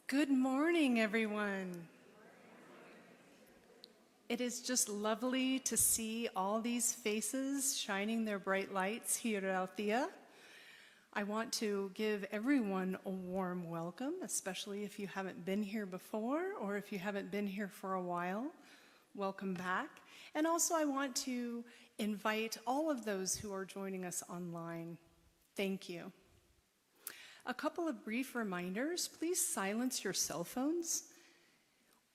Good morning, everyone. It is just lovely to see all these faces shining their bright lights here at Althea. I want to give everyone a warm welcome, especially if you haven't been here before or if you haven't been here for a while. Welcome back. And also I want to invite all of those who are joining us online. Thank you. A couple of brief reminders. Please silence your cell phones.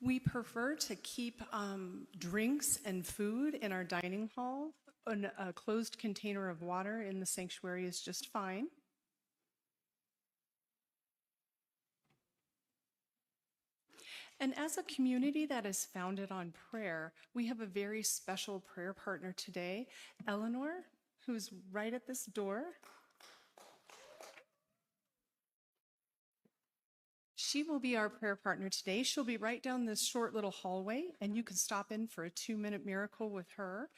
We prefer to keep drinks and food in our dining hall. A closed container of water in the sanctuary is just fine. And as a community that is founded on prayer, we have a very special prayer partner today, Eleanor, who's right at this door. She will be our prayer partner today. She'll be right down this short little hallway, and you can stop in for a 2-minute miracle with her.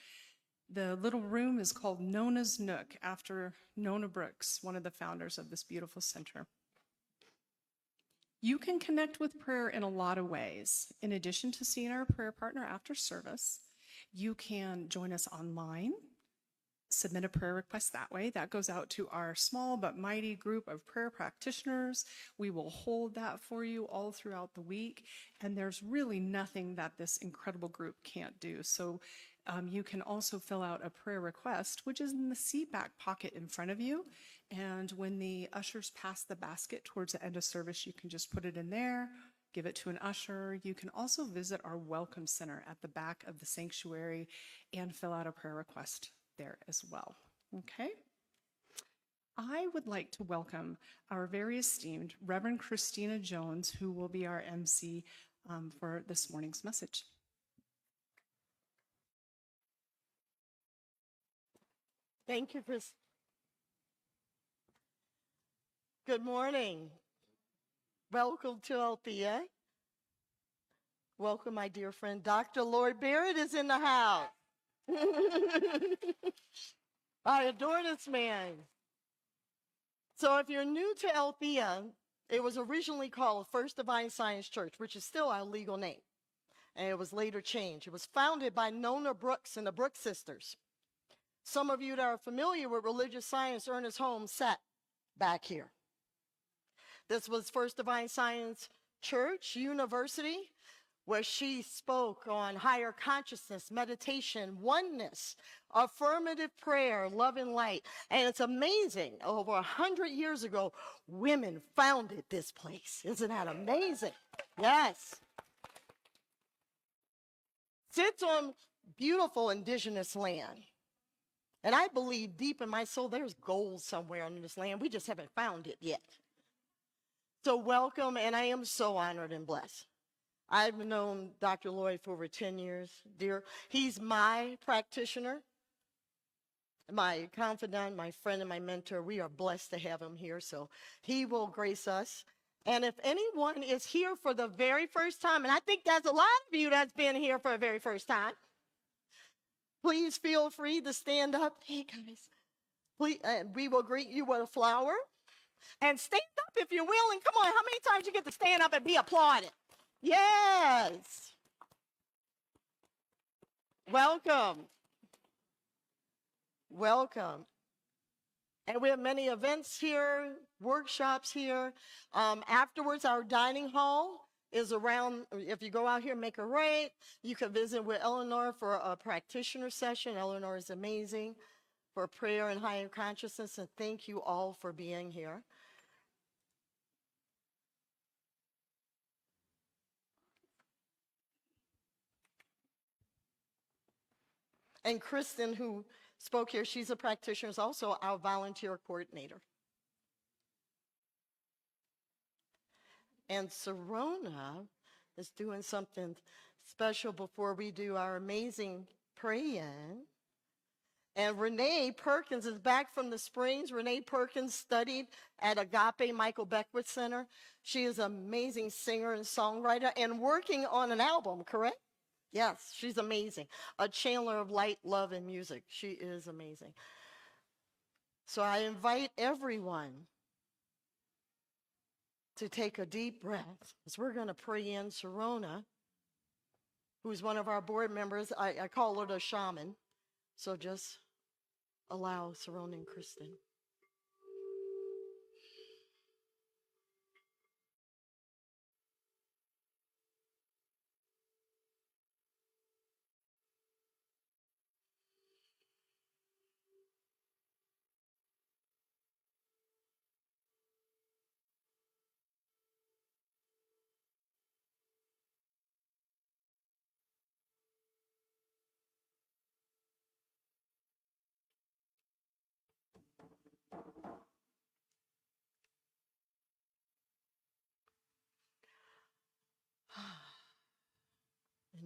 The little room is called Nona's Nook, after Nona Brooks, one of the founders of this beautiful center. You can connect with prayer in a lot of ways. In addition to seeing our prayer partner after service, you can join us online. Submit a prayer request that way. That goes out to our small but mighty group of prayer practitioners. We will hold that for you all throughout the week, and there's really nothing that this incredible group can't do. So you can also fill out a prayer request, which is in the seat back pocket in front of you, and when the ushers pass the basket towards the end of service, you can just put it in there, give it to an usher. You can also visit our welcome center at the back of the sanctuary and fill out a prayer request there as well. Okay. I would like to welcome our very esteemed Reverend Christina Jones, who will be our MC for this morning's message. Thank you, Chris. Good morning. Welcome to Althea. Welcome, my dear friend. Dr. Lloyd Barrett is in the house. I adore this man. So if you're new to Althea, it was originally called First Divine Science Church, which is still our legal name. And it was later changed. It was founded by Nona Brooks and the Brooks sisters. Some of you that are familiar with religious science, Ernest Holmes sat back here. This was First Divine Science Church University, where she spoke on higher consciousness, meditation, oneness, affirmative prayer, love and light. And it's amazing, over 100 years ago, women founded this place. Isn't that amazing? Yes. Sits on beautiful indigenous land. And I believe deep in my soul, there's gold somewhere in this land. We just haven't found it yet. So welcome, and I am so honored and blessed. I've known Dr. Lloyd for over 10 years, dear. He's my practitioner, my confidant, my friend, and my mentor. We are blessed to have him here, so he will grace us. And if anyone is here for the very first time, and I think there's a lot of you that's been here for the very first time, please feel free to stand up. Hey, guys. Please, we will greet you with a flower. And stand up if you're willing. Come on, how many times you get to stand up and be applauded? Yes. Welcome. Welcome. And we have many events here, workshops here. Afterwards, our dining hall is around. If you go out here, make a right. You can visit with Eleanor for a practitioner session. Eleanor is amazing for prayer and higher consciousness. And thank you all for being here. And Kristen, who spoke here, she's a practitioner, is also our volunteer coordinator. And Serona is doing something special before we do our amazing pray-in. And Renee Perkins is back from the Springs. Renee Perkins studied at Agape Michael Beckwith Center. She is an amazing singer and songwriter and working on an album, correct? Yes, she's amazing. A channeler of light, love, and music. She is amazing. So I invite everyone to take a deep breath, as we're going to pray in Serona, who's one of our board members. I call her the shaman. So just allow Serona and Kristen.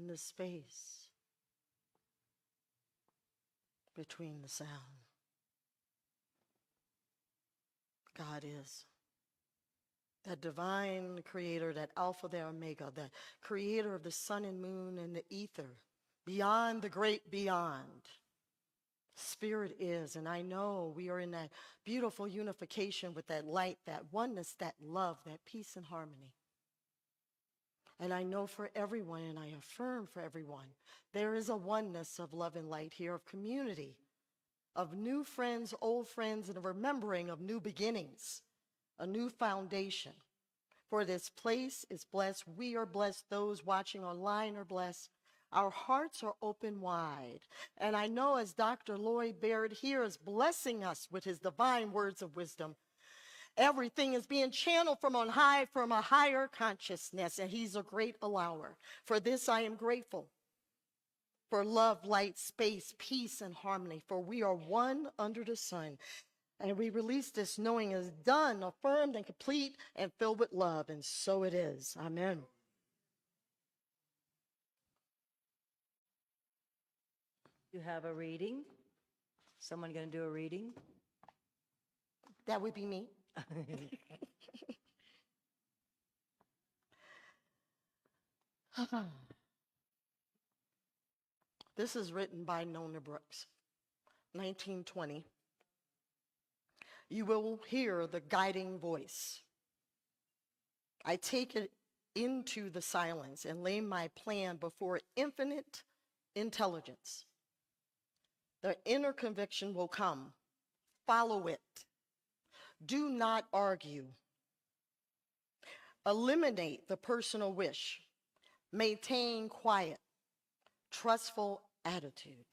In the space between the sound, God is. That divine creator, that Alpha, the Omega, that creator of the sun and moon and the ether, beyond the great beyond. Spirit is, and I know we are in that beautiful unification with that light, that oneness, that love, that peace and harmony. And I know for everyone, and I affirm for everyone, there is a oneness of love and light here, of community, of new friends, old friends, and a remembering of new beginnings, a new foundation. For this place is blessed. We are blessed. Those watching online are blessed. Our hearts are open wide. And I know as Dr. Lloyd Barrett here is blessing us with his divine words of wisdom, everything is being channeled from on high, from a higher consciousness, and he's a great allower. For this I am grateful. For love, light, space, peace, and harmony. For we are one under the sun. And we release this knowing is done, affirmed, and complete, and filled with love. And so it is. Amen. You have a reading? Someone going to do a reading? That would be me. This is written by Nona Brooks, 1920. You will hear the guiding voice. I take it into the silence and lay my plan before infinite intelligence. The inner conviction will come. Follow it. Do not argue. Eliminate the personal wish. Maintain quiet, trustful attitude.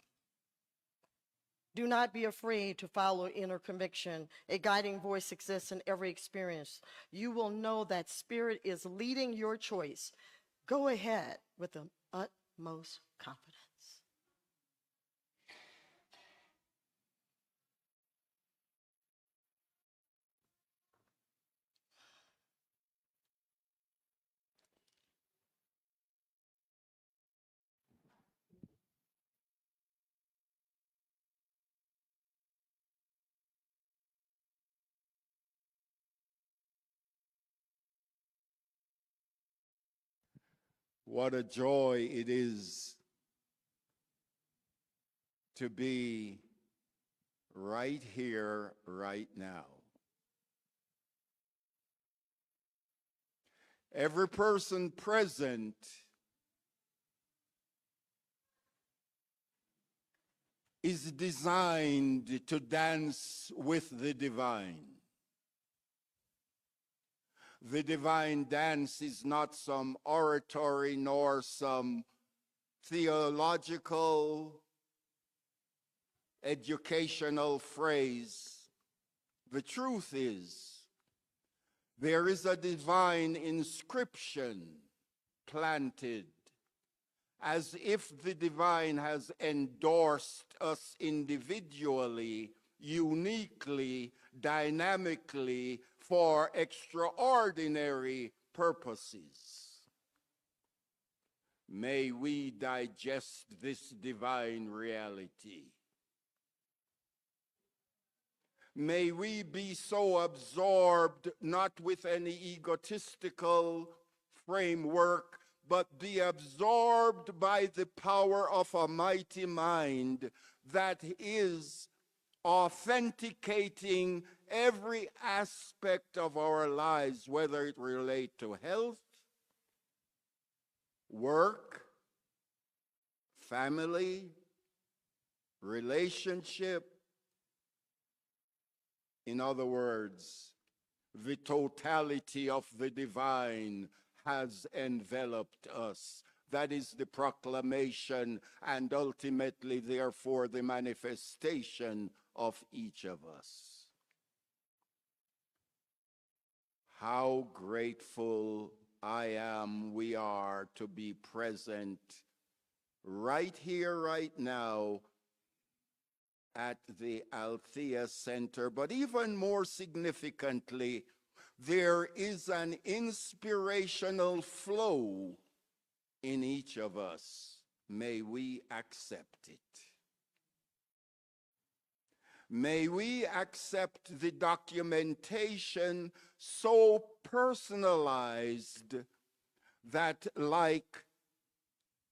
Do not be afraid to follow inner conviction. A guiding voice exists in every experience. You will know that spirit is leading your choice. Go ahead with the utmost confidence. What a joy it is to be right here, right now. Every person present is designed to dance with the divine. The divine dance is not some oratory nor some theological, educational phrase. The truth is, there is a divine inscription planted as if the divine has endorsed us individually, uniquely, dynamically, for extraordinary purposes. May we digest this divine reality. May we be so absorbed, not with any egotistical framework, but be absorbed by the power of a mighty mind that is authenticating every aspect of our lives, whether it relate to health, work, family, relationship. In other words, the totality of the divine has enveloped us. That is the proclamation and ultimately, therefore, the manifestation of each of us. How grateful we are to be present right here, right now, at the Althea Center. But even more significantly, there is an inspirational flow in each of us. May we accept it. May we accept the documentation so personalized that, like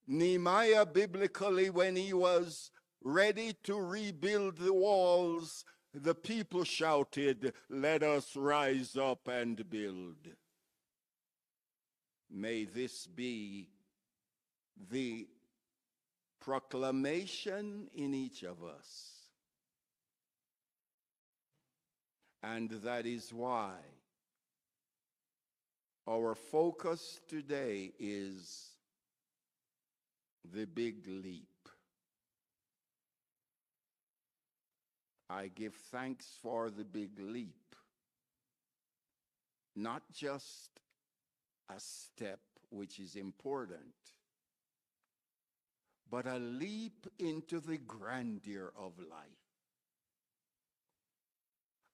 Nehemiah biblically, when he was ready to rebuild the walls, the people shouted, "Let us rise up and build." May this be the proclamation in each of us. And that is why our focus today is the big leap. I give thanks for the big leap, not just a step, which is important, but a leap into the grandeur of life.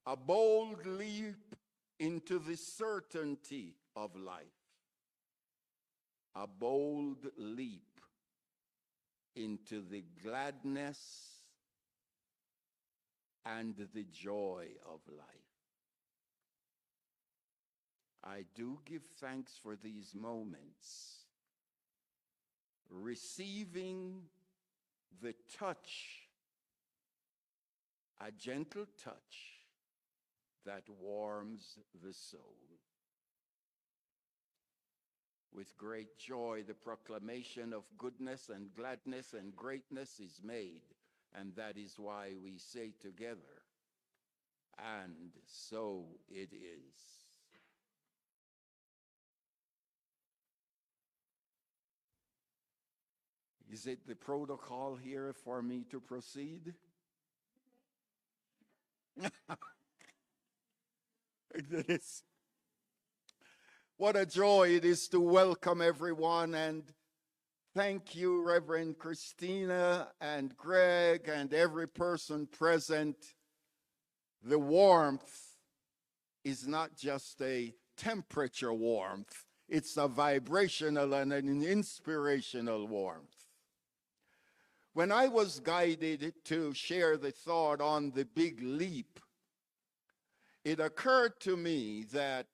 A bold leap into the certainty of life. A bold leap into the gladness and the joy of life. I do give thanks for these moments, receiving the touch, a gentle touch that warms the soul. With great joy, the proclamation of goodness and gladness and greatness is made, and that is why we say together, "And so it is." Is it the protocol here for me to proceed? It is. What a joy it is to welcome everyone, and thank you, Reverend Christina and Greg and every person present. The warmth is not just a temperature warmth, it's a vibrational and an inspirational warmth. When I was guided to share the thought on the big leap, it occurred to me that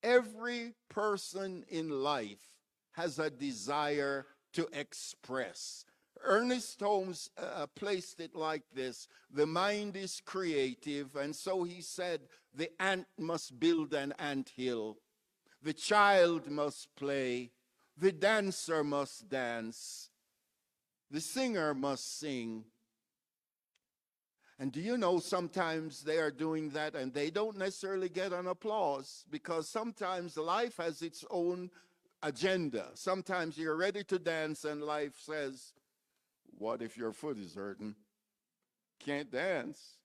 every person in life has a desire to express. Ernest Holmes placed it like this: the mind is creative, and so he said the ant must build an anthill, the child must play, the dancer must dance, the singer must sing. And do you know, sometimes they are doing that and they don't necessarily get an applause, because sometimes life has its own agenda. Sometimes you're ready to dance and life says, "What if your foot is hurting? Can't dance."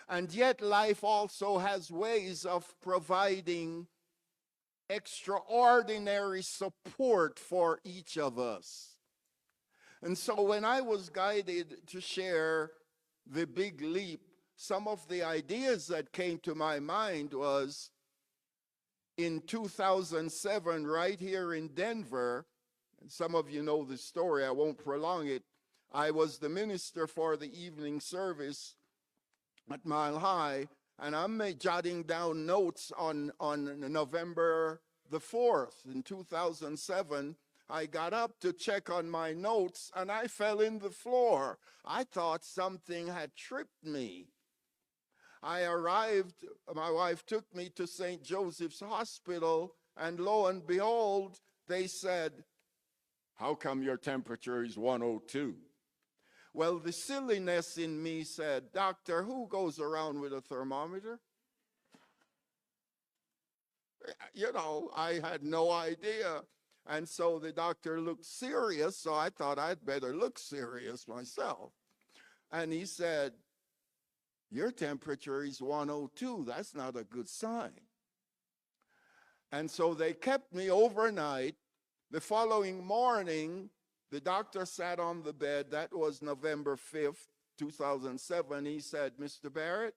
And yet life also has ways of providing extraordinary support for each of us. And so when I was guided to share the big leap, some of the ideas that came to my mind was, in 2007, right here in Denver, and some of you know the story, I won't prolong it, I was the minister for the evening service at Mile High, and I'm jotting down notes on November the 4th in 2007. I got up to check on my notes and I fell in the floor. I thought something had tripped me. I arrived, my wife took me to St. Joseph's Hospital, and lo and behold, they said, "How come your temperature is 102? Well, the silliness in me said, "Doctor, who goes around with a thermometer?" You know, I had no idea. And so the doctor looked serious, so I thought I'd better look serious myself. And he said, "Your temperature is 102. That's not a good sign." And so they kept me overnight. The following morning, the doctor sat on the bed. That was November 5th, 2007. He said, "Mr. Barrett,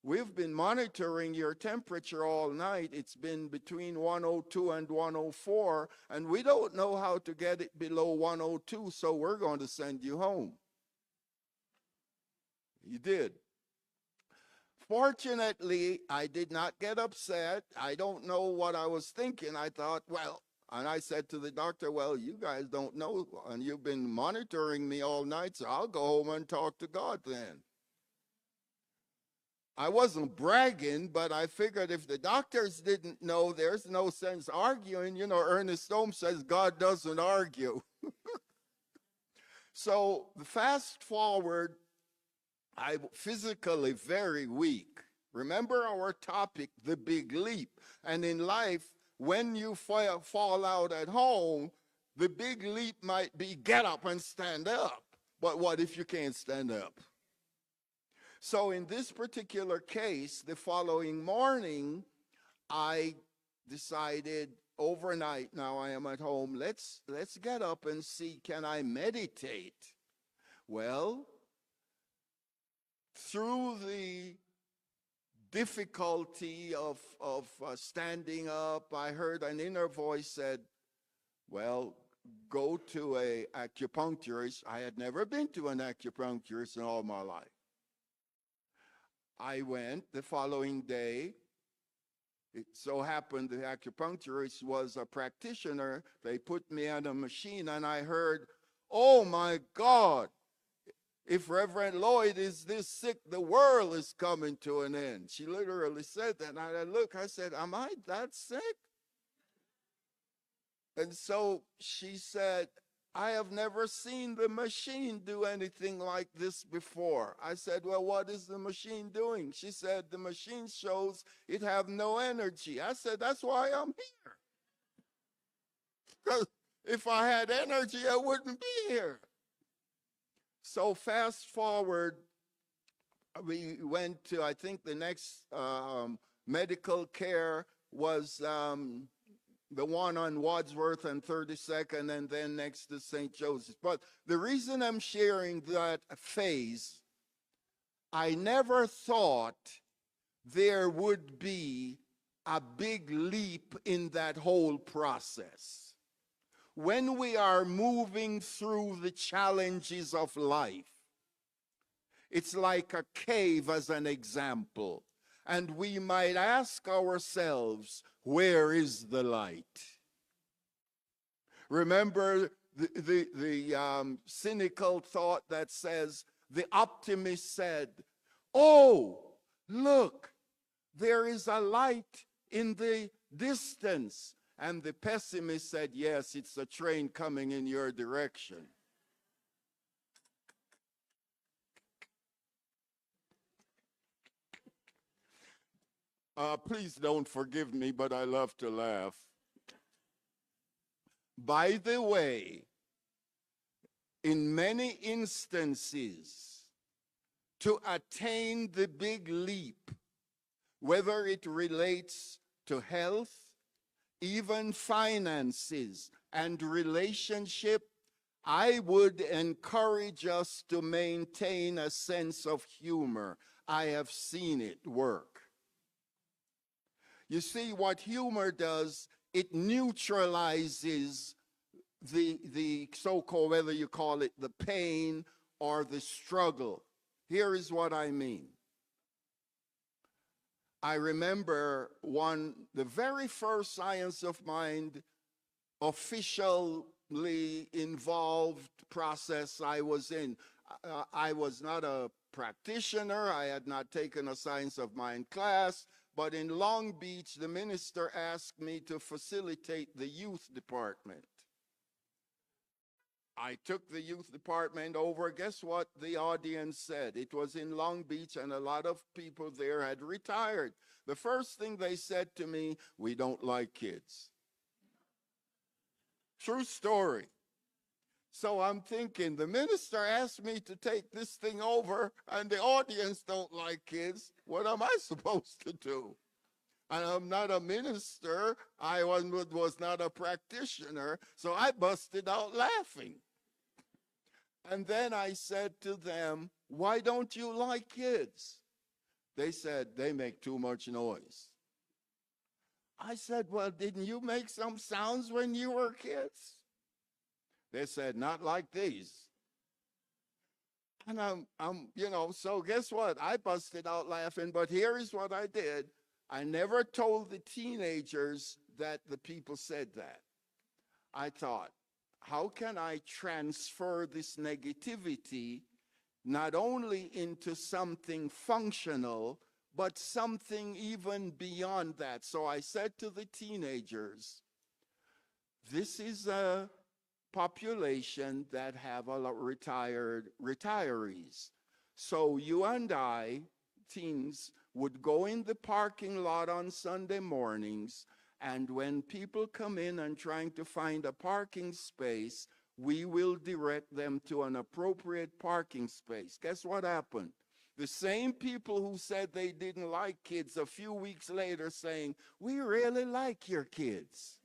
we've been monitoring your temperature all night. It's been between 102 and 104, and we don't know how to get it below 102, so we're going to send you home." He did. Fortunately, I did not get upset. I don't know what I was thinking. I thought, well, and I said to the doctor, "Well, you guys don't know, and you've been monitoring me all night, so I'll go home and talk to God then." I wasn't bragging, but I figured if the doctors didn't know, there's no sense arguing. You know, Ernest Holmes says God doesn't argue. So fast forward, I'm physically very weak. Remember our topic, the big leap. And in life, when you fall out at home, the big leap might be get up and stand up. But what if you can't stand up? So in this particular case, the following morning, I decided overnight, now I am at home, let's get up and see, can I meditate? Well, through the difficulty of standing up, I heard an inner voice said, "Well, go to a acupuncturist." I had never been to an acupuncturist in all my life. I went the following day. It so happened the acupuncturist was a practitioner. They put me on a machine and I heard, "Oh my God, if Reverend Lloyd is this sick, the world is coming to an end." She literally said that. And I said, "Am I that sick?" And so she said, "I have never seen the machine do anything like this before." I said, "Well, what is the machine doing?" She said, "The machine shows it have no energy." I said, "That's why I'm here. Because if I had energy, I wouldn't be here." So fast forward, we went to, I think the next medical care was the one on Wadsworth and 32nd, and then next to St. Joseph's. But the reason I'm sharing that phase, I never thought there would be a big leap in that whole process. When we are moving through the challenges of life, it's like a cave as an example. And we might ask ourselves, where is the light? Remember the cynical thought that says, the optimist said, "Oh, look, there is a light in the distance." And the pessimist said, "Yes, it's a train coming in your direction." Please don't forgive me, but I love to laugh. By the way, in many instances, to attain the big leap, whether it relates to health, even finances and relationship, I would encourage us to maintain a sense of humor. I have seen it work. You see, what humor does, it neutralizes the so-called, whether you call it the pain or the struggle. Here is what I mean. I remember the very first Science of Mind officially involved process I was in. I was not a practitioner. I had not taken a science of mind class, but in Long Beach, the minister asked me to facilitate the youth department. I took the youth department over. Guess what the audience said? It was in Long Beach, and a lot of people there had retired. The first thing they said to me, "We don't like kids." True story. So I'm thinking, the minister asked me to take this thing over, and the audience don't like kids. What am I supposed to do? And I'm not a minister. I was not a practitioner. So I busted out laughing. And then I said to them, "Why don't you like kids?" They said, "They make too much noise." I said, "Well, didn't you make some sounds when you were kids?" They said, "Not like these." And so guess what? I busted out laughing, but here is what I did. I never told the teenagers that the people said that. I thought, how can I transfer this negativity not only into something functional, but something even beyond that? So I said to the teenagers, this is a population that have a lot retirees. So you and I, teens, would go in the parking lot on Sunday mornings, and when people come in and trying to find a parking space, we will direct them to an appropriate parking space. Guess what happened? The same people who said they didn't like kids a few weeks later saying, "We really like your kids."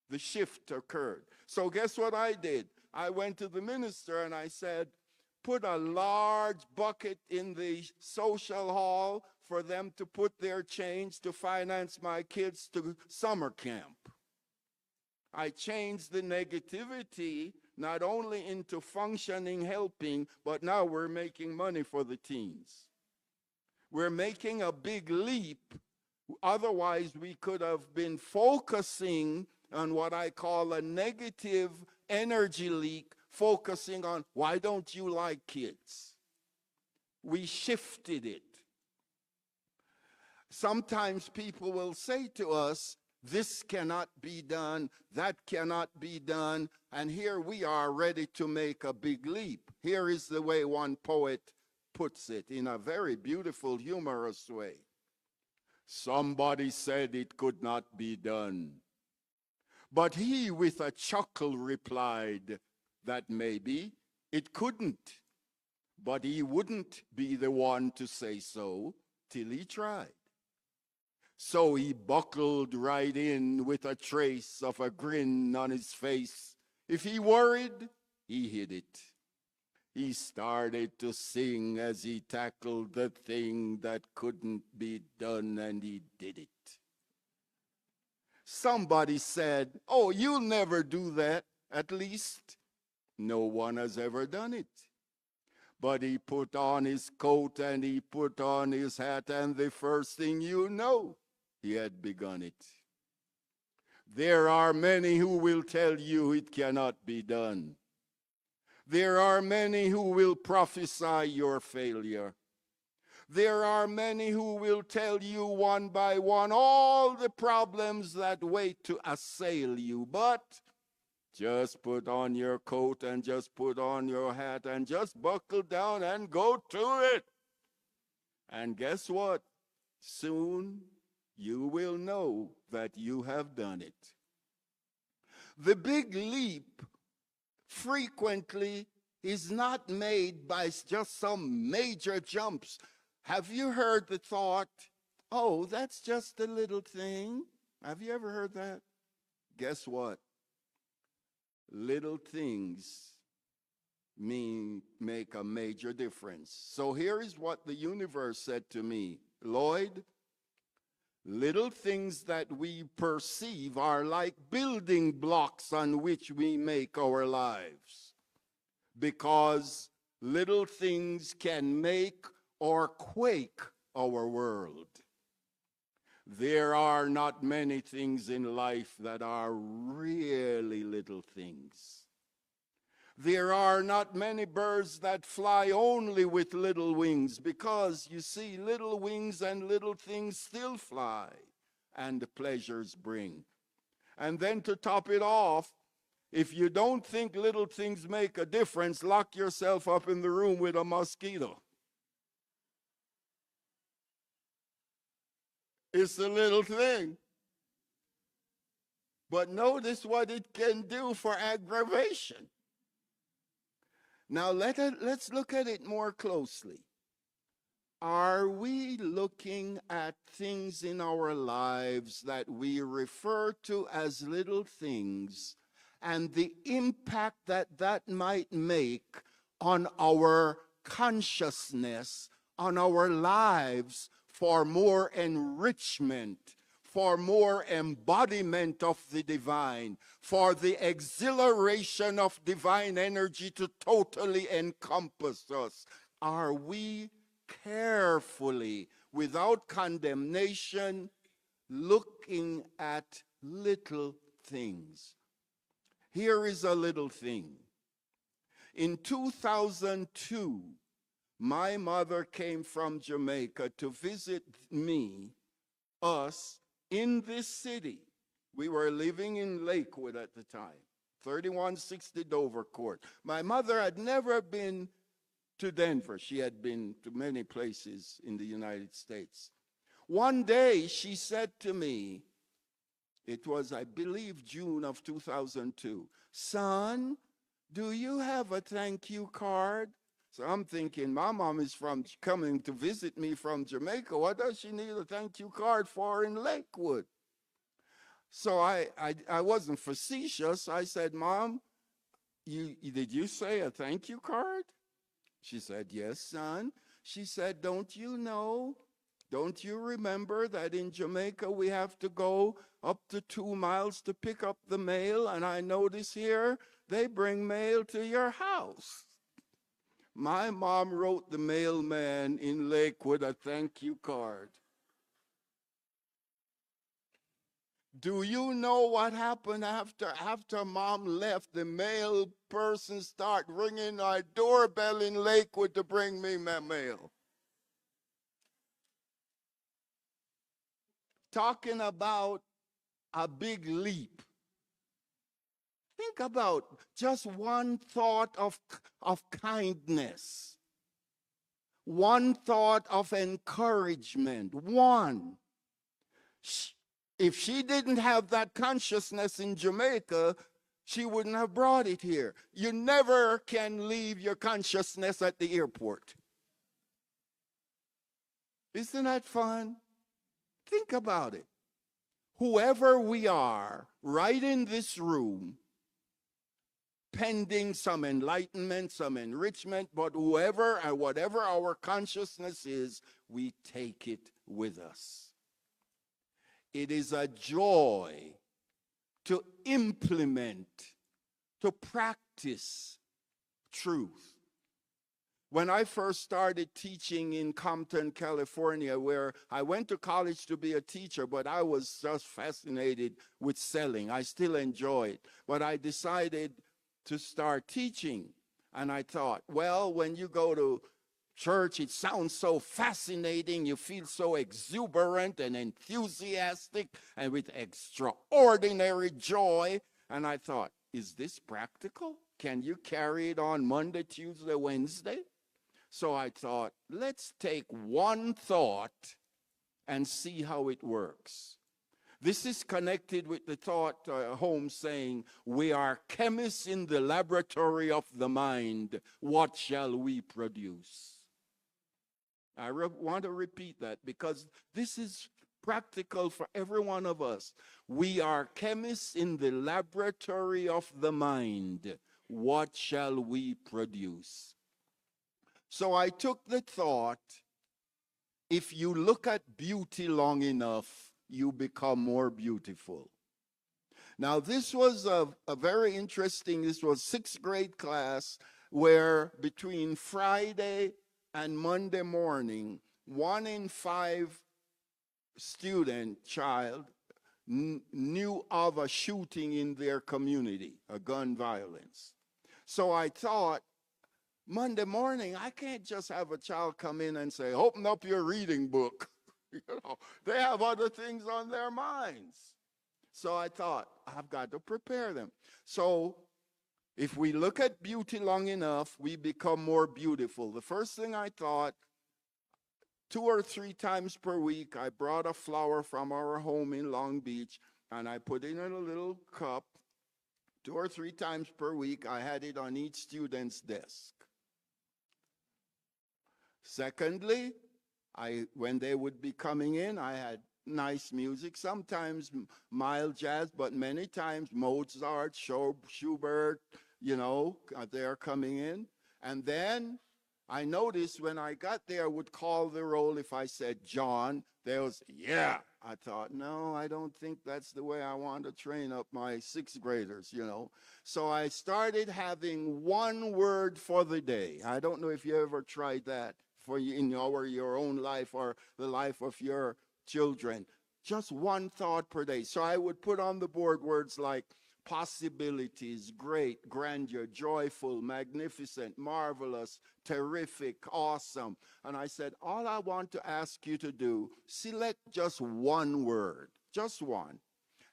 The shift occurred. So guess what I did? I went to the minister and I said, put a large bucket in the social hall for them to put their change to finance my kids to summer camp. I changed the negativity not only into functioning, helping, but now we're making money for the teens. We're making a big leap. Otherwise, we could have been focusing on what I call a negative energy leak, focusing on, why don't you like kids? We shifted it. Sometimes people will say to us, this cannot be done, that cannot be done, and here we are ready to make a big leap. Here is the way one poet puts it in a very beautiful, humorous way. Somebody said it could not be done, but he with a chuckle replied that maybe it couldn't, but he wouldn't be the one to say so till he tried. So he buckled right in with a trace of a grin on his face. If he worried, he hid it. He started to sing as he tackled the thing that couldn't be done, and he did it. Somebody said, "Oh, you'll never do that." At least no one has ever done it. But he put on his coat and he put on his hat, and the first thing you know, he had begun it. There are many who will tell you it cannot be done. There are many who will prophesy your failure. There are many who will tell you one by one all the problems that wait to assail you. But just put on your coat and just put on your hat and just buckle down and go to it. And guess what? Soon you will know that you have done it. The big leap frequently is not made by just some major jumps. Have you heard the thought, "Oh, that's just a little thing"? Have you ever heard that? Guess what? Little things make a major difference. So here is what the universe said to me. Lloyd, little things that we perceive are like building blocks on which we make our lives. Because little things can make or quake our world. There are not many things in life that are really little things. There are not many birds that fly only with little wings, because you see, little wings and little things still fly, and the pleasures bring. And then to top it off, if you don't think little things make a difference, lock yourself up in the room with a mosquito. It's a little thing. But notice what it can do for aggravation. Now let's look at it more closely. Are we looking at things in our lives that we refer to as little things, and the impact that that might make on our consciousness, on our lives, for more enrichment, for more embodiment of the divine, for the exhilaration of divine energy to totally encompass us? Are we carefully, without condemnation, looking at little things? Here is a little thing. In 2002, my mother came from Jamaica to visit us, in this city. We were living in Lakewood at the time, 3160 Dover Court. My mother had never been to Denver. She had been to many places in the United States. One day she said to me, it was, I believe, June of 2002, "Son, do you have a thank you card?" So I'm thinking, my mom is coming to visit me from Jamaica. What does she need a thank you card for in Lakewood? So I wasn't facetious. I said, "Mom, did you say a thank you card?" She said, "Yes, son." She said, "Don't you know? Don't you remember that in Jamaica we have to go up to 2 miles to pick up the mail? And I notice here they bring mail to your house." My mom wrote the mailman in Lakewood a thank you card. Do you know what happened after mom left? The mail person started ringing our doorbell in Lakewood to bring me my mail. Talking about a big leap. Think about just one thought of kindness, one thought of encouragement, one. If she didn't have that consciousness in Jamaica, she wouldn't have brought it here. You never can leave your consciousness at the airport. Isn't that fun? Think about it. Whoever we are, right in this room, pending some enlightenment, some enrichment, but whoever and whatever our consciousness is, we take it with us. It is a joy to implement, to practice truth. When I first started teaching in Compton, California, where I went to college to be a teacher, but I was just fascinated with selling. I still enjoy it. But I decided to start teaching. And I thought, well, when you go to church, it sounds so fascinating. You feel so exuberant and enthusiastic and with extraordinary joy. And I thought, is this practical? Can you carry it on Monday, Tuesday, Wednesday? So I thought, let's take one thought and see how it works. This is connected with the thought home saying, we are chemists in the laboratory of the mind. What shall we produce? I want to repeat that because this is practical for every one of us. We are chemists in the laboratory of the mind. What shall we produce? So I took the thought, if you look at beauty long enough, you become more beautiful. Now, this was a very interesting, this was 6th grade class, where between Friday and Monday morning, 1 in 5 child knew of a shooting in their community, a gun violence. So I thought, Monday morning, I can't just have a child come in and say, open up your reading book. They have other things on their minds. So I thought, I've got to prepare them. So if we look at beauty long enough, we become more beautiful. The first thing I thought, 2 or 3 times per week, I brought a flower from our home in Long Beach, and I put it in a little cup. 2 or 3 times per week, I had it on each student's desk. Secondly, when they would be coming in, I had nice music, sometimes mild jazz, but many times Mozart, Schubert, they're coming in. And then I noticed when I got there, I would call the roll. If I said John, they was, yeah. I thought, no, I don't think that's the way I want to train up my 6th graders, So I started having one word for the day. I don't know if you ever tried that for your own life or the life of your children. Just one thought per day. So I would put on the board words like possibilities, great, grandeur, joyful, magnificent, marvelous, terrific, awesome. And I said, all I want to ask you to do, select just one word, just one,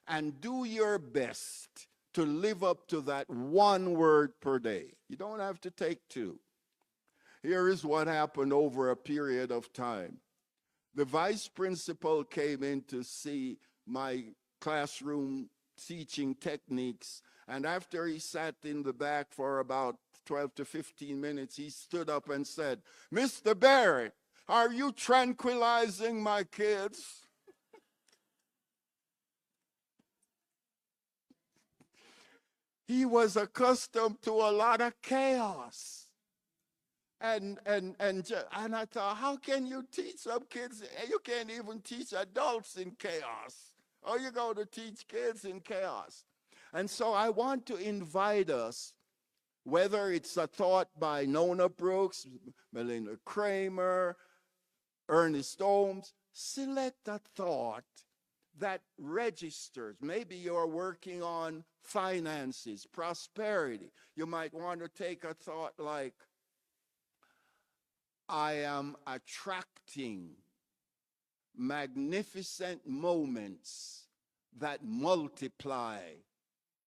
and do your best to live up to that one word per day. You don't have to take 2. Here is what happened over a period of time. The vice principal came in to see my classroom teaching techniques, and after he sat in the back for about 12 to 15 minutes, he stood up and said, Mr. Barrett, are you tranquilizing my kids? He was accustomed to a lot of chaos. And I thought, how can you teach some kids? You can't even teach adults in chaos. How are you going to teach kids in chaos? And so I want to invite us, whether it's a thought by Nona Brooks, Melinda Kramer, Ernest Holmes, select a thought that registers. Maybe you're working on finances, prosperity. You might want to take a thought like, I am attracting magnificent moments that multiply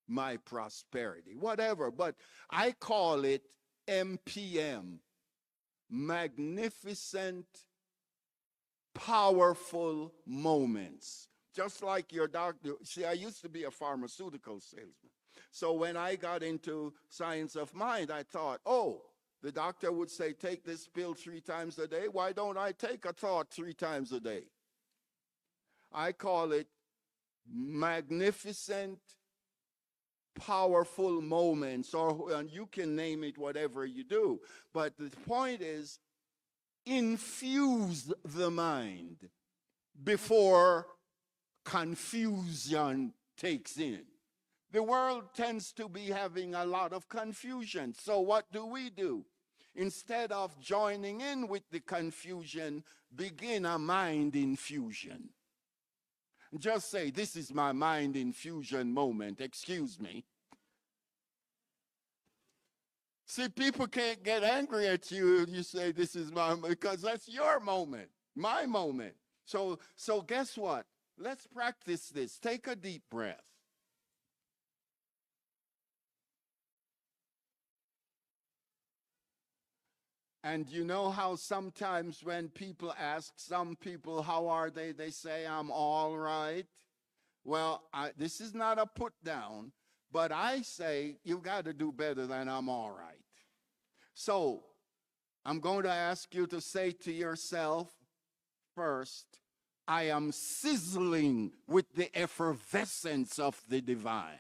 my prosperity. Whatever, but I call it MPM, magnificent, powerful moments. Just like your doctor. See, I used to be a pharmaceutical salesman. So when I got into science of mind, I thought, the doctor would say, take this pill 3 times a day. Why don't I take a thought 3 times a day? I call it magnificent, powerful moments, and you can name it whatever you do. But the point is, infuse the mind before confusion takes in. The world tends to be having a lot of confusion. So what do? Instead of joining in with the confusion, begin a mind infusion. Just say, this is my mind infusion moment. Excuse me. See, people can't get angry at you if you say this is my moment, because that's your moment, my moment. So guess what? Let's practice this. Take a deep breath. And you know how sometimes when people ask some people, how are they? They say, I'm all right. Well, this is not a put down, but I say, you got to do better than I'm all right. So I'm going to ask you to say to yourself first, I am sizzling with the effervescence of the divine.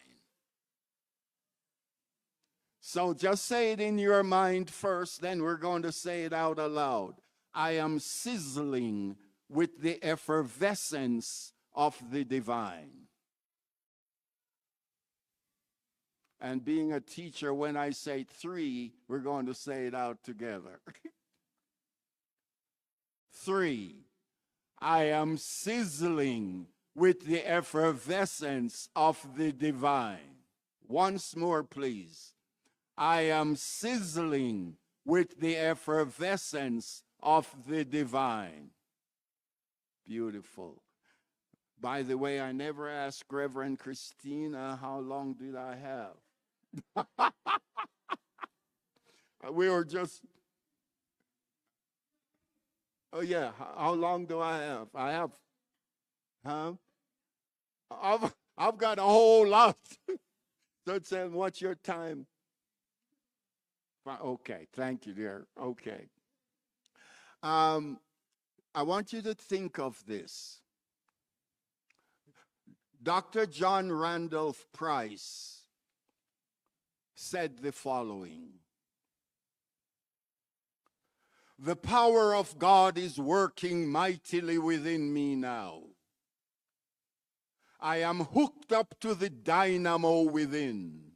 So just say it in your mind first, then we're going to say it out aloud. I am sizzling with the effervescence of the divine. And being a teacher, when I say 3, we're going to say it out together. 3. I am sizzling with the effervescence of the divine. Once more, please. I am sizzling with the effervescence of the divine. Beautiful. By the way, I never asked Reverend Christina, how long did I have? We were just, oh yeah, how long do I have? I have, huh? I've got a whole lot. So it said, what's your time? Okay, thank you, dear. Okay. I want you to think of this. Dr. John Randolph Price said the following: the power of God is working mightily within me now. I am hooked up to the dynamo within,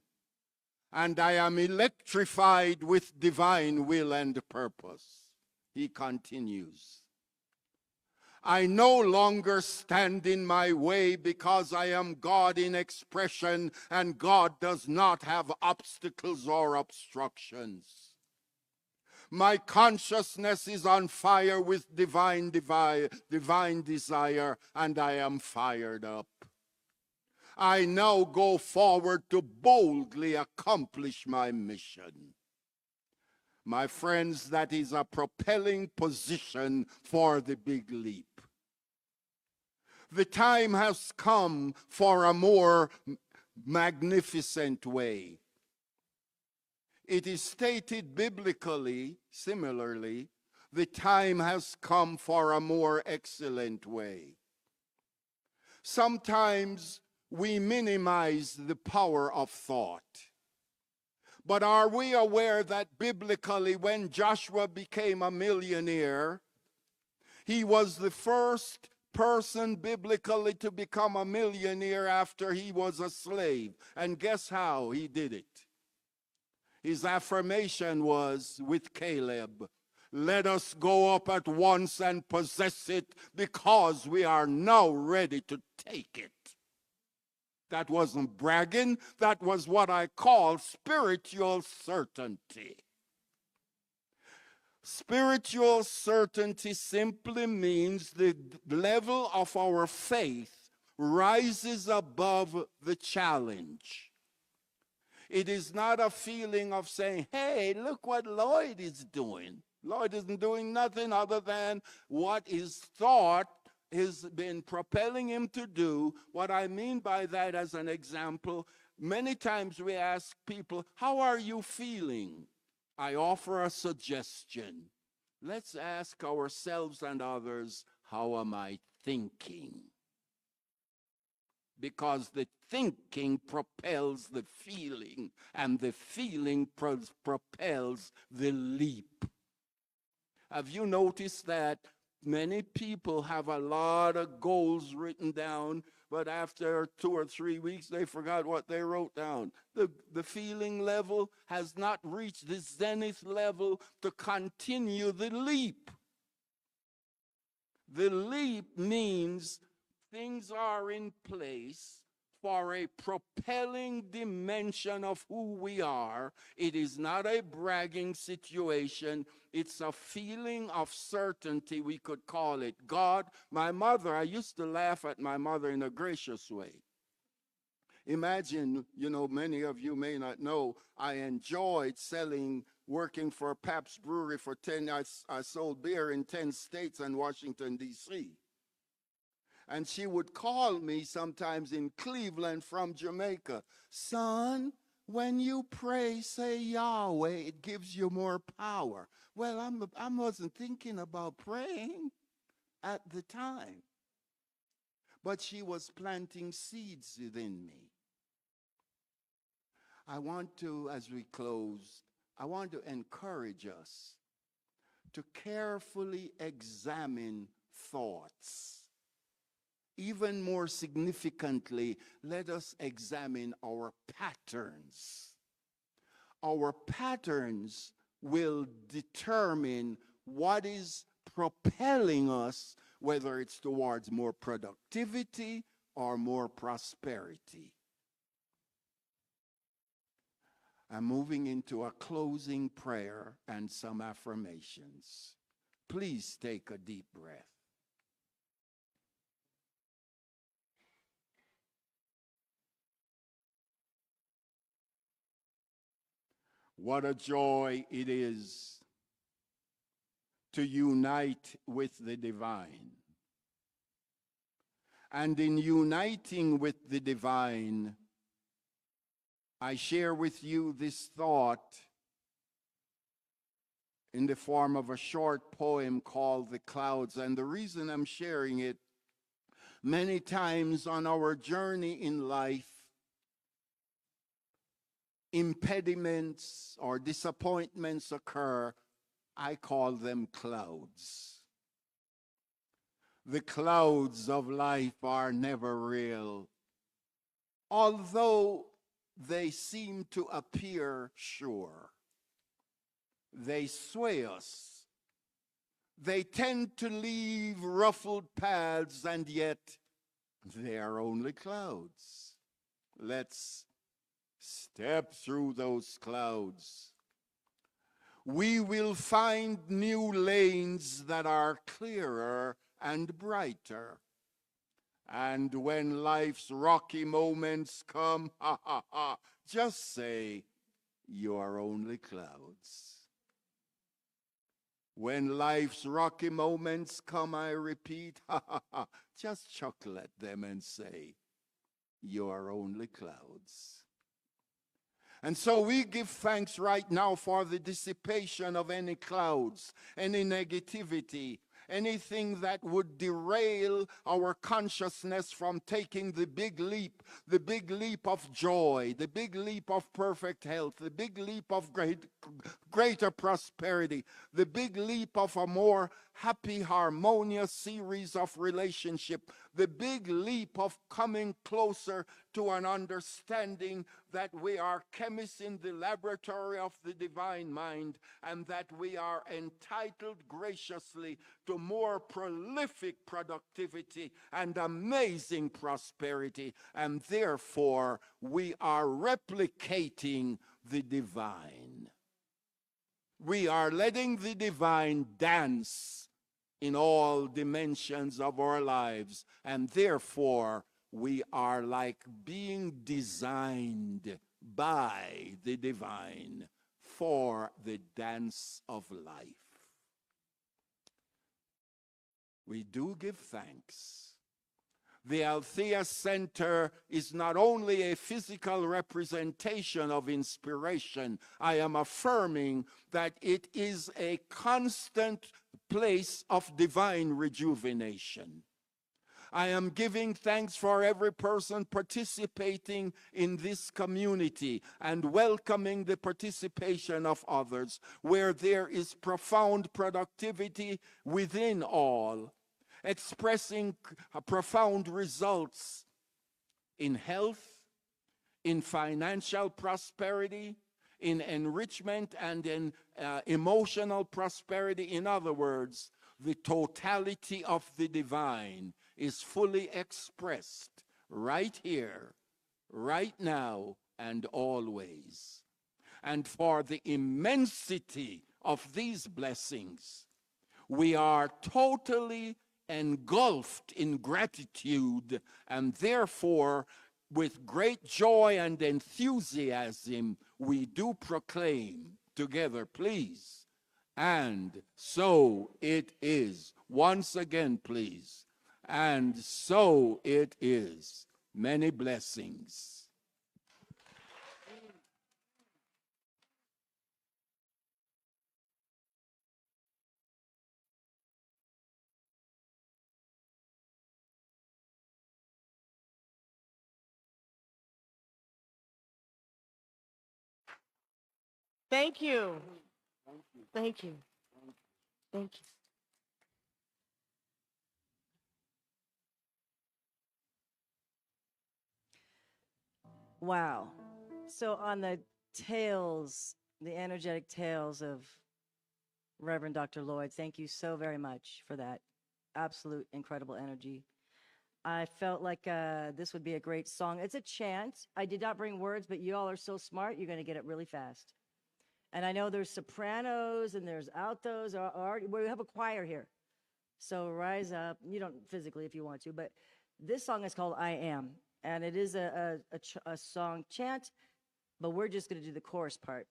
and I am electrified with divine will and purpose. He continues. I no longer stand in my way because I am God in expression, and God does not have obstacles or obstructions. My consciousness is on fire with divine desire, and I am fired up. I now go forward to boldly accomplish my mission. My friends, that is a propelling position for the big leap. The time has come for a more magnificent way. It is stated biblically, similarly, the time has come for a more excellent way. Sometimes we minimize the power of thought. But are we aware that biblically, when Joshua became a millionaire, he was the first person biblically to become a millionaire after he was a slave? And guess how he did it? His affirmation was with Caleb: let us go up at once and possess it, because we are now ready to take it. That wasn't bragging. That was what I call spiritual certainty. Spiritual certainty simply means the level of our faith rises above the challenge. It is not a feeling of saying, hey, look what Lloyd is doing. Lloyd isn't doing nothing other than what is thought has been propelling him to do. What I mean by that, as an example, many times we ask people, how are you feeling? I offer a suggestion. Let's ask ourselves and others, how am I thinking? Because the thinking propels the feeling, and the feeling propels the leap. Have you noticed that many people have a lot of goals written down, but after 2 or 3 weeks, they forgot what they wrote down? The feeling level has not reached the zenith level to continue the leap. The leap means things are in place for a propelling dimension of who we are. It is not a bragging situation. It's a feeling of certainty, we could call it. God, my mother, I used to laugh at my mother in a gracious way. Imagine, many of you may not know, I enjoyed working for Pabst Brewery for 10 years. I sold beer in 10 states and Washington, D.C. And she would call me sometimes in Cleveland from Jamaica. Son, when you pray, say Yahweh, it gives you more power. Well, I wasn't thinking about praying at the time. But she was planting seeds within me. I want to, as we close, I want to encourage us to carefully examine thoughts. Even more significantly, let us examine our patterns. Our patterns will determine what is propelling us whether it's towards more productivity or more prosperity. I'm moving into a closing prayer and some affirmations. Please take a deep breath. What a joy it is to unite with the divine. And in uniting with the divine, I share with you this thought in the form of a short poem called The Clouds. And the reason I'm sharing it, many times on our journey in life, impediments or disappointments occur. I call them clouds. The clouds of life are never real, although they seem to appear sure. They sway us. They tend to leave ruffled paths, and yet they are only clouds. Let's step through those clouds. We will find new lanes that are clearer and brighter. And when life's rocky moments come, just say, you are only clouds. When life's rocky moments come, I repeat, just chuckle at them and say, you are only clouds. And so we give thanks right now for the dissipation of any clouds, any negativity, anything that would derail our consciousness from taking the big leap of joy, the big leap of perfect health, the big leap of greater prosperity, the big leap of a more happy, harmonious series of relationship, the big leap of coming closer to an understanding that we are chemists in the laboratory of the divine mind, and that we are entitled graciously to more prolific productivity and amazing prosperity, and therefore we are replicating the divine. We are letting the divine dance in all dimensions of our lives, and therefore we are like being designed by the divine for the dance of life. We do give thanks. The Althea Center is not only a physical representation of inspiration. I am affirming that it is a constant place of divine rejuvenation. I am giving thanks for every person participating in this community and welcoming the participation of others, where there is profound productivity within all, expressing profound results in health, in financial prosperity, in enrichment, and in emotional prosperity. In other words, the totality of the divine is fully expressed right here, right now, and always. And for the immensity of these blessings, we are totally engulfed in gratitude, and therefore, with great joy and enthusiasm, we do proclaim together, please. And so it is. Once again, please. And so it is. Many blessings. Thank you. Thank you. Thank you. Wow. So on the tails, the energetic tails of Reverend Dr. Lloyd, thank you so very much for that. absolute incredible energy. I felt like this would be a great song. It's a chant. I did not bring words, but you all are so smart, you're going to get it really fast. And I know there's sopranos and there's altos. We have a choir here. So rise up. You don't physically if you want to, but this song is called I Am. And it is a song chant, but we're just going to do the chorus part.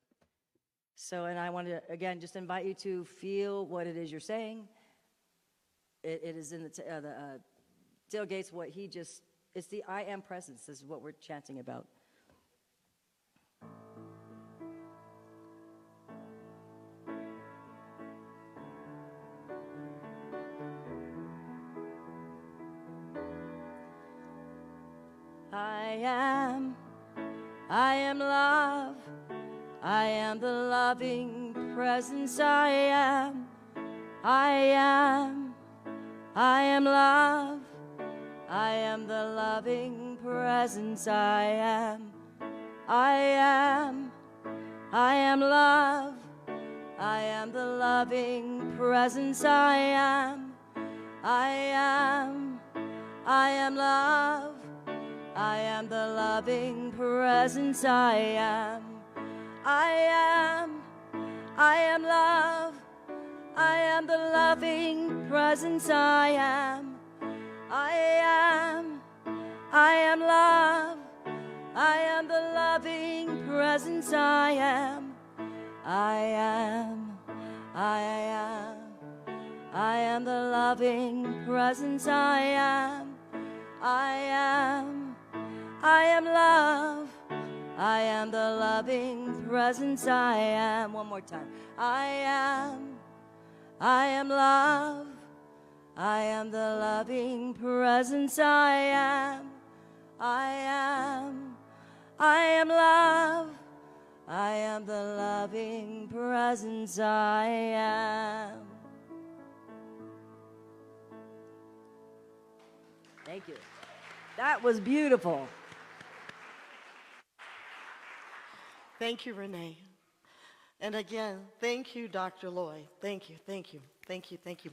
So, and I want to, again, just invite you to feel what it is you're saying. It is in the tailgates, what he just, it's the I am presence. This is what we're chanting about. I am love, I am the loving presence, I am love, I am the loving presence, I am love, I am the loving presence, I am love, I am the loving presence, I am love, I am the loving presence, I am love, I am the loving presence, I am the loving presence, I am love, I am the loving presence, I am. One more time. I am love, I am the loving presence, I am love, I am the loving presence, I am. Thank you. That was beautiful. Thank you, Renee. And again, thank you, Dr. Lloyd. Thank you, thank you, thank you, thank you.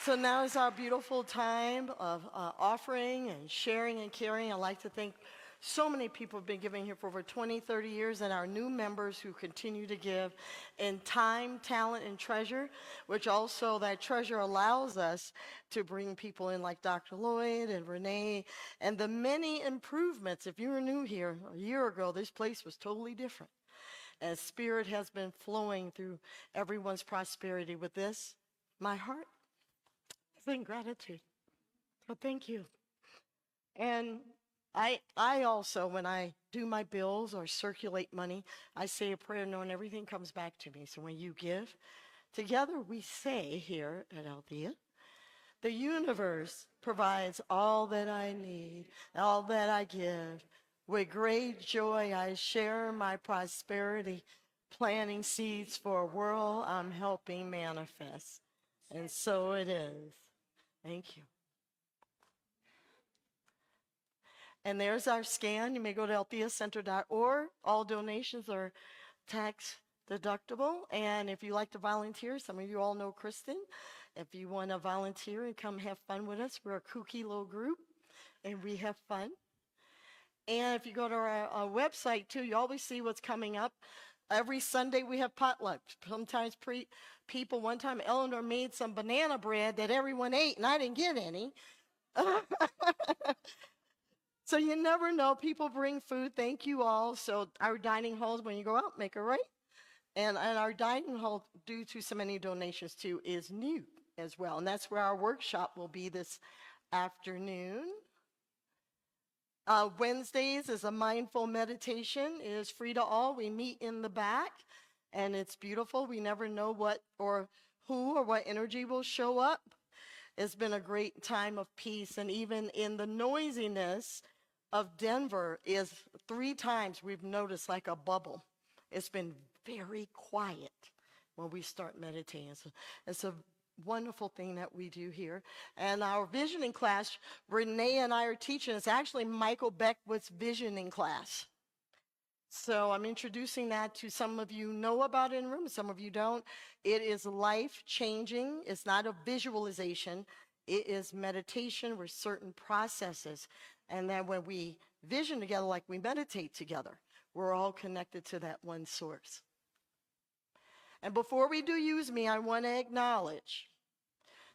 So now is our beautiful time of offering and sharing and caring. I'd like to thank so many people who have been giving here for over 20, 30 years, and our new members who continue to give in time, talent, and treasure, which also that treasure allows us to bring people in like Dr. Lloyd and Renee, and the many improvements. If you were new here a year ago, this place was totally different. And Spirit has been flowing through everyone's prosperity with this. My heart is in gratitude. So thank you. And I also, when I do my bills or circulate money, I say a prayer knowing everything comes back to me. So when you give, together we say here at Althea, the universe provides all that I need, all that I give. With great joy, I share my prosperity, planting seeds for a world I'm helping manifest. And so it is. Thank you. And there's our scan. You may go to altheacenter.org. All donations are tax deductible. And if you like to volunteer, some of you all know Kristen. If you want to volunteer and come have fun with us, we're a kooky little group and we have fun. And if you go to our website too, you always see what's coming up. Every Sunday we have potluck. Sometimes people, one time Eleanor made some banana bread that everyone ate and I didn't get any. So you never know. People bring food. Thank you all. So our dining halls, when you go out, make it right. And our dining hall, due to so many donations too, is new as well. And that's where our workshop will be this afternoon. Wednesdays is a mindful meditation. It is free to all. We meet in the back, and it's beautiful. We never know what or who or what energy will show up. It's been a great time of peace, and even in the noisiness of Denver is 3 times we've noticed like a bubble. It's been very quiet when we start meditating. So it's a wonderful thing that we do here. And our visioning class, Renee and I are teaching. It's actually Michael Beckwith's visioning class. So I'm introducing that to some of you know about it in the room, some of you don't. It is life-changing. It's not a visualization. It is meditation with certain processes. And then when we vision together like we meditate together, we're all connected to that one source. And before we do use me, I want to acknowledge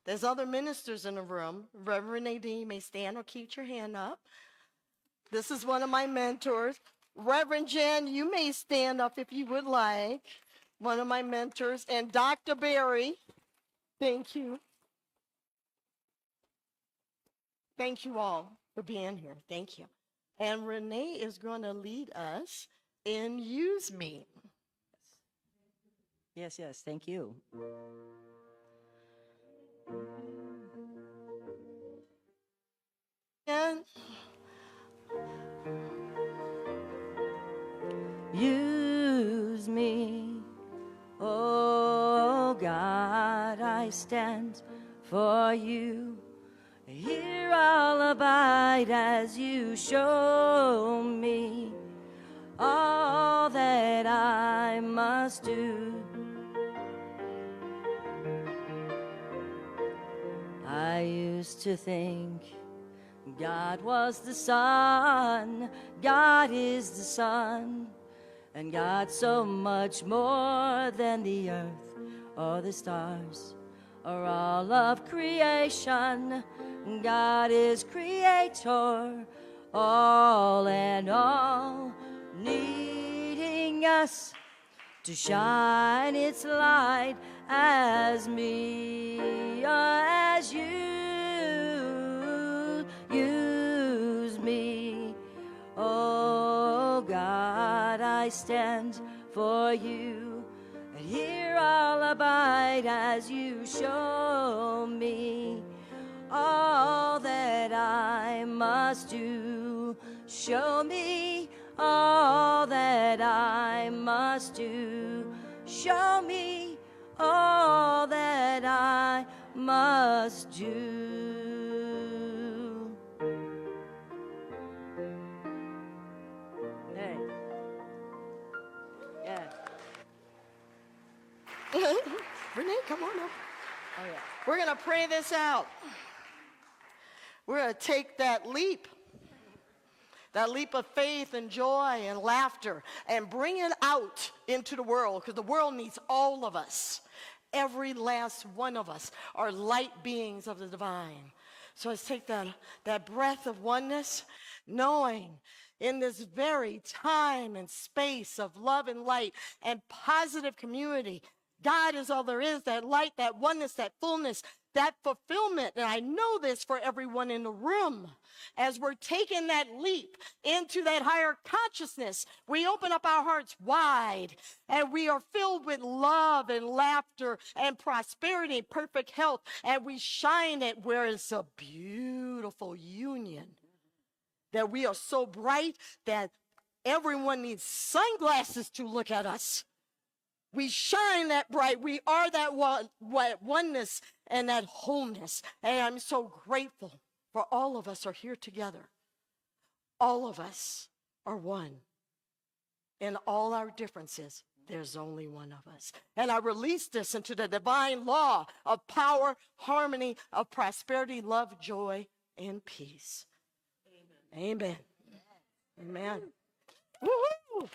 there's other ministers in the room. Reverend Nadine, you may stand or keep your hand up. This is one of my mentors. Reverend Jen, you may stand up if you would like. One of my mentors. And Dr. Barry, thank you. Thank you all for being here. Thank you. And Renee is going to lead us in Use Me. Yes, thank you. And Use me, oh God, I stand for you. Here I'll abide as you show me all that I must do. I used to think God was the sun, God is the sun, and God's so much more than the earth or the stars or all of creation. God is creator, all and all, needing us to shine its light as me, as you use me. Oh God, I stand for you, and here I'll abide as you show me all that I must do. Show me all that I must do. Show me all that I must do. Hey. Yeah. Renee, come on up. Oh, yeah. We're going to pray this out. We're going to take that leap of faith and joy and laughter, and bring it out into the world, because the world needs all of us. Every last one of us are light beings of the divine. So let's take that breath of oneness, knowing in this very time and space of love and light and positive community, God is all there is, that light, that oneness, that fullness, that fulfillment. And I know this for everyone in the room. As we're taking that leap into that higher consciousness, we open up our hearts wide, and we are filled with love and laughter and prosperity, perfect health, and we shine it where it's a beautiful union. That we are so bright that everyone needs sunglasses to look at us. We shine that bright. We are that oneness and that wholeness. And I'm so grateful for all of us are here together. All of us are one. In all our differences, there's only one of us. And I release this into the divine law of power, harmony, of prosperity, love, joy, and peace. Amen. Amen. Amen. Woo-hoo!